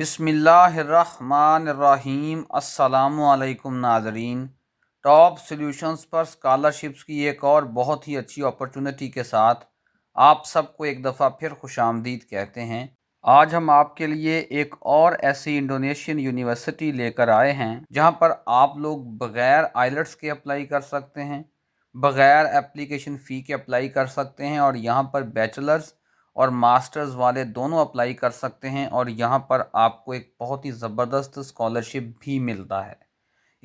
बिस्मिल्लाहिर्रहमानिर्रहीम। अस्सलामुअलैकुम नाज़रीन। टॉप सॉल्यूशंस पर स्कॉलरशिप्स की एक और बहुत ही अच्छी अपॉर्चुनिटी के साथ आप सबको एक दफ़ा फिर खुशामदीद कहते हैं। आज हम आपके लिए एक और ऐसी इंडोनेशियन यूनिवर्सिटी लेकर आए हैं जहां पर आप लोग बग़ैर आइलेट्स के अप्लाई कर सकते हैं, बग़ैर एप्लीकेशन फ़ी के अप्लाई कर सकते हैं और यहां पर बैचलर्स और मास्टर्स वाले दोनों अप्लाई कर सकते हैं और यहाँ पर आपको एक बहुत ही ज़बरदस्त स्कॉलरशिप भी मिलता है।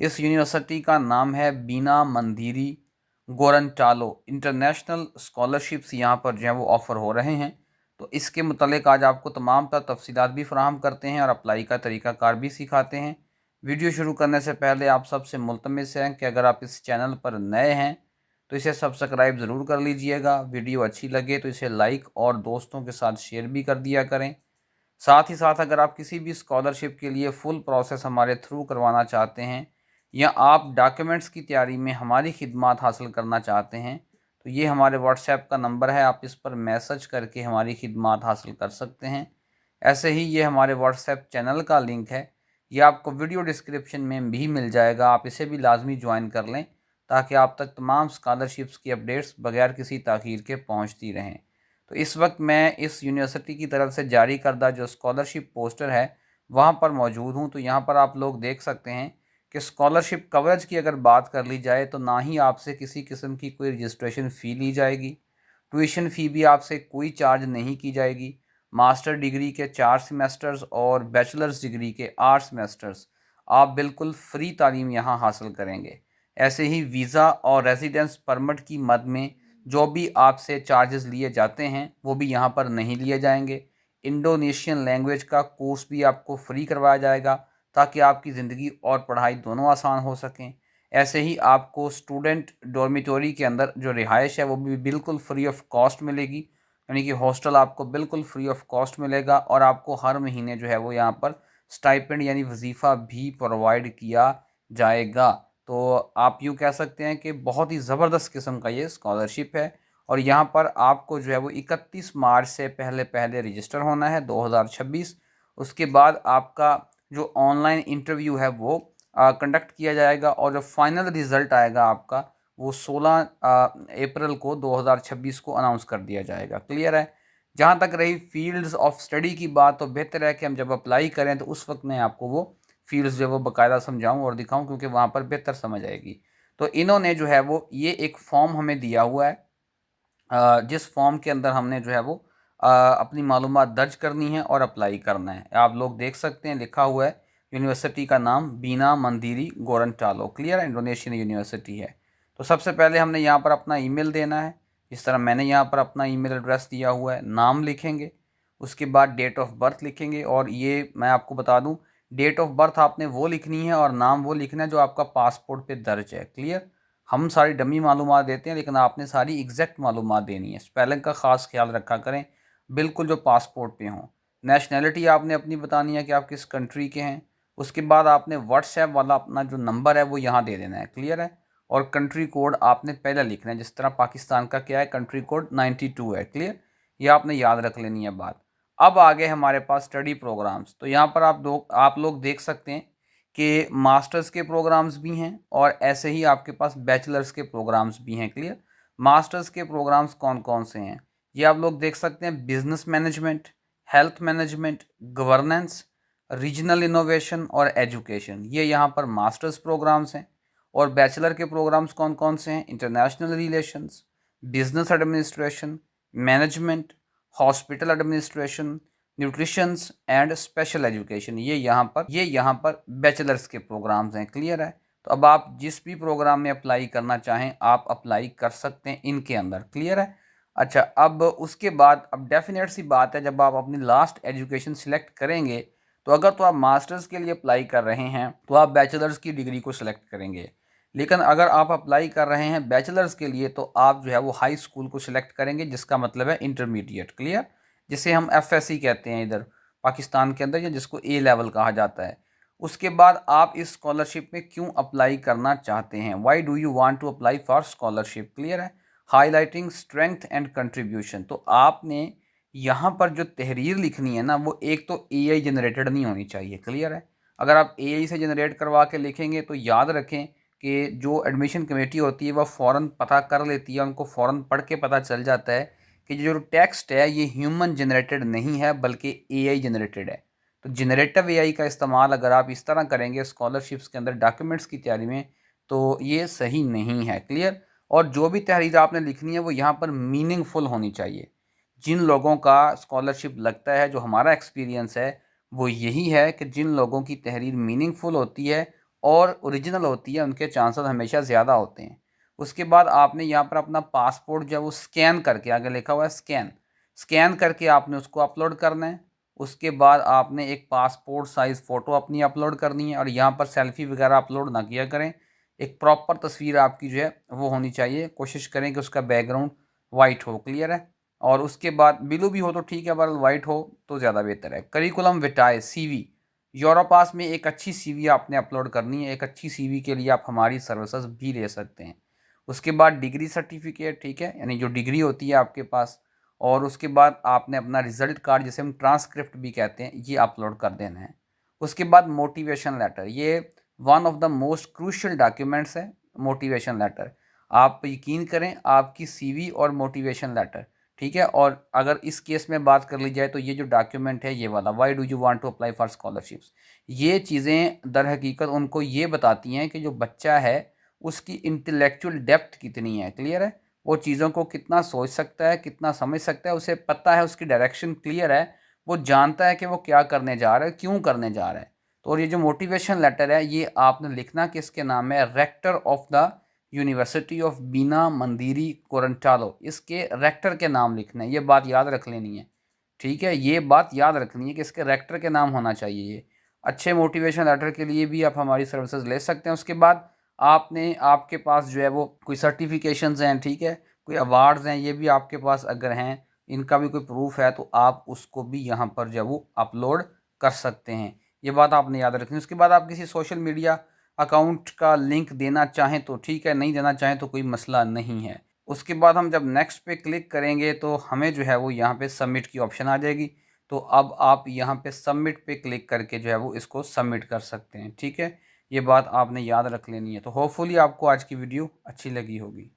इस यूनिवर्सिटी का नाम है बीना मंदिरी गोरंटालो। इंटरनेशनल स्कॉलरशिप्स यहाँ पर जो है वो ऑफ़र हो रहे हैं। तो इसके मुतल्लिक आज आपको तमाम तर तफसीलात भी फराहम करते हैं और अप्लाई का तरीक़ाकार भी सिखाते हैं। वीडियो शुरू करने से पहले आप सबसे मुल्तमस हैं कि अगर आप इस चैनल पर नए हैं तो इसे सब्सक्राइब ज़रूर कर लीजिएगा। वीडियो अच्छी लगे तो इसे लाइक और दोस्तों के साथ शेयर भी कर दिया करें। साथ ही साथ अगर आप किसी भी स्कॉलरशिप के लिए फ़ुल प्रोसेस हमारे थ्रू करवाना चाहते हैं या आप डॉक्यूमेंट्स की तैयारी में हमारी खिदमत हासिल करना चाहते हैं तो ये हमारे व्हाट्सएप का नंबर है, आप इस पर मैसेज करके हमारी खिदमत हासिल कर सकते हैं। ऐसे ही ये हमारे व्हाट्सएप चैनल का लिंक है, ये आपको वीडियो डिस्क्रिप्शन में भी मिल जाएगा, आप इसे भी लाजमी ज्वाइन कर लें ताकि आप तक तमाम स्कॉलरशिप्स की अपडेट्स बगैर किसी ताख़ीर के पहुंचती रहें। तो इस वक्त मैं इस यूनिवर्सिटी की तरफ से जारी करदा जो स्कॉलरशिप पोस्टर है वहाँ पर मौजूद हूँ। तो यहाँ पर आप लोग देख सकते हैं कि स्कॉलरशिप कवरेज की अगर बात कर ली जाए तो ना ही आपसे किसी किस्म की कोई रजिस्ट्रेशन फ़ी ली जाएगी, ट्यूशन फ़ी भी आपसे कोई चार्ज नहीं की जाएगी। मास्टर डिग्री के 4 सेमेस्टर्स और बैचलर्स डिग्री के 8 सेमेस्टर्स आप बिल्कुल फ़्री तालीम यहाँ हासिल करेंगे। ऐसे ही वीज़ा और रेजिडेंस परमिट की मद में जो भी आपसे चार्जेस लिए जाते हैं वो भी यहाँ पर नहीं लिए जाएंगे। इंडोनेशियन लैंग्वेज का कोर्स भी आपको फ्री करवाया जाएगा ताकि आपकी ज़िंदगी और पढ़ाई दोनों आसान हो सकें। ऐसे ही आपको स्टूडेंट डॉर्मिटोरी के अंदर जो रिहाइश है वो भी बिल्कुल फ्री ऑफ कॉस्ट मिलेगी, यानी कि हॉस्टल आपको बिल्कुल फ्री ऑफ कॉस्ट मिलेगा और आपको हर महीने जो है वो यहाँ पर स्टाइपेंड यानी वजीफ़ा भी प्रोवाइड किया जाएगा। तो आप यूँ कह सकते हैं कि बहुत ही ज़बरदस्त किस्म का ये स्कॉलरशिप है और यहाँ पर आपको जो है वो 31 मार्च से पहले पहले रजिस्टर होना है 2026। उसके बाद आपका जो ऑनलाइन इंटरव्यू है वो कंडक्ट किया जाएगा और जो फाइनल रिज़ल्ट आएगा आपका वो 16 अप्रैल को 2026 को अनाउंस कर दिया जाएगा। क्लियर है। जहाँ तक रही फील्ड्स ऑफ स्टडी की बात तो बेहतर है कि हम जब अप्लाई करें तो उस वक्त मैं आपको वो फील्ड्स जो वो बाकायदा समझाऊँ और दिखाऊँ क्योंकि वहाँ पर बेहतर समझ आएगी। तो इन्होंने जो है वो ये एक फॉर्म हमें दिया हुआ है, जिस फॉर्म के अंदर हमने जो है वो अपनी मालूमात दर्ज करनी है और अप्लाई करना है। आप लोग देख सकते हैं लिखा हुआ है यूनिवर्सिटी का नाम बीना मंदिरी गोरंटालो। क्लियर है, इंडोनेशियन यूनिवर्सिटी है। तो सबसे पहले हमने यहाँ पर अपना ईमेल देना है, जिस तरह मैंने यहाँ पर अपना ईमेल एड्रेस दिया हुआ है। नाम लिखेंगे, उसके बाद डेट ऑफ बर्थ लिखेंगे और ये मैं आपको बता दूँ डेट ऑफ बर्थ आपने वो लिखनी है और नाम वो लिखना है जो आपका पासपोर्ट पे दर्ज है। क्लियर। हम सारी डमी मालूमात देते हैं लेकिन आपने सारी एग्जैक्ट मालूमात देनी है। स्पेलिंग का ख़ास ख्याल रखा करें, बिल्कुल जो पासपोर्ट पे हों। नेशनैलिटी आपने अपनी बतानी है कि आप किस कंट्री के हैं। उसके बाद आपने व्हाट्सएप वाला अपना जो नंबर है वो यहाँ दे देना है। क्लियर है। और कंट्री कोड आपने पहले लिखना है, जिस तरह पाकिस्तान का क्या है कंट्री कोड 92 है। क्लियर। ये आपने याद रख लेनी है बात। अब आगे हमारे पास स्टडी प्रोग्राम्स। तो यहाँ पर आप लोग देख सकते हैं कि मास्टर्स के प्रोग्राम्स भी हैं और ऐसे ही आपके पास बैचलर्स के प्रोग्राम्स भी हैं। क्लियर। मास्टर्स के प्रोग्राम्स कौन कौन से हैं ये आप लोग देख सकते हैं। Business management, health management, governance, regional innovation और एजुकेशन, ये यहाँ पर मास्टर्स प्रोग्राम्स हैं। और बैचलर के प्रोग्राम्स कौन कौन से हैं? International relations, business administration, management, hospital administration, nutritions and special education, ये यहाँ पर बैचलर्स के प्रोग्राम्स हैं। क्लियर है। तो अब आप जिस भी प्रोग्राम में अप्लाई करना चाहें आप अप्लाई कर सकते हैं इनके अंदर। क्लियर है। अच्छा, अब उसके बाद अब डेफिनेट सी बात है, जब आप अपनी लास्ट एजुकेशन सिलेक्ट करेंगे तो अगर तो आप मास्टर्स के लिए अप्लाई कर रहे हैं तो आप बैचलर्स की डिग्री को सिलेक्ट करेंगे, लेकिन अगर आप अप्लाई कर रहे हैं बैचलर्स के लिए तो आप जो है वो हाई स्कूल को सिलेक्ट करेंगे, जिसका मतलब है इंटरमीडिएट। क्लियर। जिसे हम एफएससी कहते हैं इधर पाकिस्तान के अंदर, या जिसको ए लेवल कहा जाता है। उसके बाद आप इस स्कॉलरशिप में क्यों अप्लाई करना चाहते हैं, why do you want to apply for scholarship. Clear है। हाईलाइटिंग स्ट्रेंथ एंड कंट्रीब्यूशन, तो आपने यहाँ पर जो तहरीर लिखनी है ना, वो एक तो एआई जनरेटेड नहीं होनी चाहिए। क्लियर है? अगर आप एआई से जनरेट करवा के लिखेंगे तो याद रखें कि जो एडमिशन कमेटी होती है वह फ़ौरन पता कर लेती है, उनको फ़ौरन पढ़ के पता चल जाता है कि जो टेक्स्ट है ये ह्यूमन जनरेटेड नहीं है बल्कि एआई जनरेटेड है। तो जनरेटिव एआई का इस्तेमाल अगर आप इस तरह करेंगे स्कॉलरशिप्स के अंदर डॉक्यूमेंट्स की तैयारी में, तो ये सही नहीं है। क्लियर? और जो भी तहरीर आपने लिखनी है वो यहाँ पर मीनिंगफुल होनी चाहिए। जिन लोगों का स्कॉलरशिप लगता है, जो हमारा एक्सपीरियंस है वो यही है कि जिन लोगों की तहरीर मीनिंगफुल होती है और ओरिजिनल होती है, उनके चांसेस हमेशा ज़्यादा होते हैं। उसके बाद आपने यहाँ पर अपना पासपोर्ट जो है वो स्कैन करके, आगे लिखा हुआ है स्कैन, स्कैन करके आपने उसको अपलोड करना है। उसके बाद आपने एक पासपोर्ट साइज़ फ़ोटो अपनी अपलोड करनी है, और यहाँ पर सेल्फ़ी वगैरह अपलोड ना किया करें। एक प्रॉपर तस्वीर आपकी जो है वो होनी चाहिए। कोशिश करें कि उसका बैकग्राउंड वाइट हो। क्लियर है? और उसके बाद ब्लू भी हो तो ठीक है, पर वाइट हो तो ज़्यादा बेहतर है। करिकुलम विटाए सीवी, यूरोपास में एक अच्छी सीवी आपने अपलोड करनी है। एक अच्छी सीवी के लिए आप हमारी सर्विसेज भी ले सकते हैं। उसके बाद डिग्री सर्टिफिकेट, ठीक है, यानी जो डिग्री होती है आपके पास। और उसके बाद आपने अपना रिजल्ट कार्ड, जिसे हम ट्रांसक्रिप्ट भी कहते हैं, ये अपलोड कर देना है। उसके बाद मोटिवेशन लेटर, ये one of the most crucial documents है। मोटिवेशन लेटर, आप यकीन करें, आपकी सीवी और मोटिवेशन लेटर, ठीक है। और अगर इस केस में बात कर ली जाए तो ये जो डॉक्यूमेंट है ये वाला, why do you want to apply for scholarships, ये चीज़ें दर हकीकत उनको ये बताती हैं कि जो बच्चा है उसकी इंटेलेक्चुअल डेप्थ कितनी है। क्लियर है? वो चीज़ों को कितना सोच सकता है, कितना समझ सकता है, उसे पता है, उसकी डायरेक्शन क्लियर है, वो जानता है कि वो क्या करने जा रहा है, क्यों करने जा रहा है। तो और ये जो मोटिवेशन लेटर है ये आपने लिखना किसके नाम है? Rector of the university of Bina Mandiri Gorontalo, इसके रेक्टर के नाम लिखना है। ये बात याद रख लेनी है, ठीक है। ये बात याद रखनी है कि इसके रेक्टर के नाम होना चाहिए। ये अच्छे मोटिवेशन लेटर के लिए भी आप हमारी सर्विसेज ले सकते हैं। उसके बाद आपने, आपके पास जो है वो कोई सर्टिफिकेशंस हैं, ठीक है, कोई अवार्ड्स हैं, ये भी आपके पास अगर हैं, इनका भी कोई प्रूफ है तो आप उसको भी यहाँ पर जो है वो अपलोड कर सकते हैं। ये बात आपने याद रखनी है। उसके बाद आप किसी सोशल मीडिया अकाउंट का लिंक देना चाहें तो ठीक है, नहीं देना चाहें तो कोई मसला नहीं है। उसके बाद हम जब नेक्स्ट पे क्लिक करेंगे तो हमें जो है वो यहाँ पे सबमिट की ऑप्शन आ जाएगी। तो अब आप यहाँ पे सबमिट पे क्लिक करके जो है वो इसको सबमिट कर सकते हैं, ठीक है। ये बात आपने याद रख लेनी है। तो होपफुली आपको आज की वीडियो अच्छी लगी होगी।